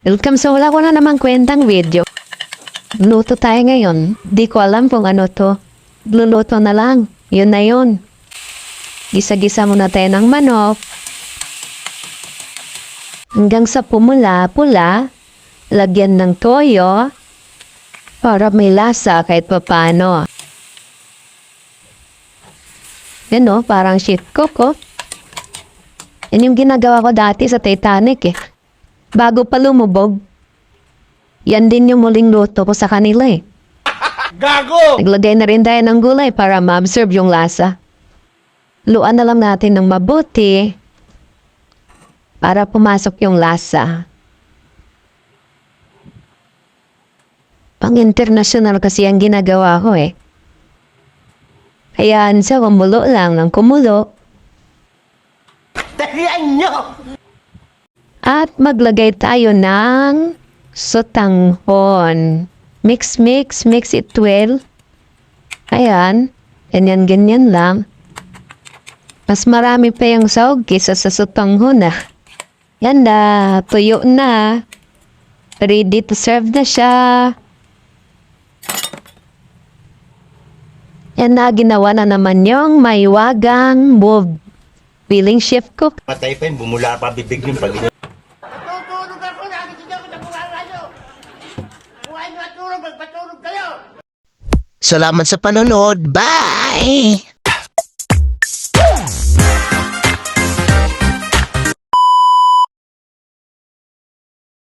Welcome sa wala ko na namang kwentang video. Luto tayo ngayon. Di ko alam kung ano to. Luluto na lang. Yun na yun. Gisa-gisa muna tayo ng manok. Hanggang sa pumula-pula. Lagyan ng toyo. Para may lasa kahit papano. Yan o, parang shit cook oh. Yan yung ginagawa ko dati sa Titanic eh. Bago pa lumubog. Yan din yung muling luto ko sa kanila eh. Gago! Naglagay na rin tayo ng gulay para ma-absorb yung lasa. Luan na lang natin ng mabuti para pumasok yung lasa. Pang-international kasi ang ginagawa ko eh. Hayaan siya kumulo lang ng kumulo. Tahiyan nyo! At maglagay tayo ng sotanghon. Mix it well. Ayan. Ganyan lang. Mas marami pa yung sahog kisa sa sotanghon ah. Yan na. Tuyo na. Ready to serve na siya. Yan na. Ginawa na naman yung maiwagang move. Feeling chef cook. Matay pa yun, bumula pa bibig yung pag Tutulog ako, nakikita ko sa bunga nyo. Huwag matulog, magpatulog kayo. Salamat sa panonood. Bye!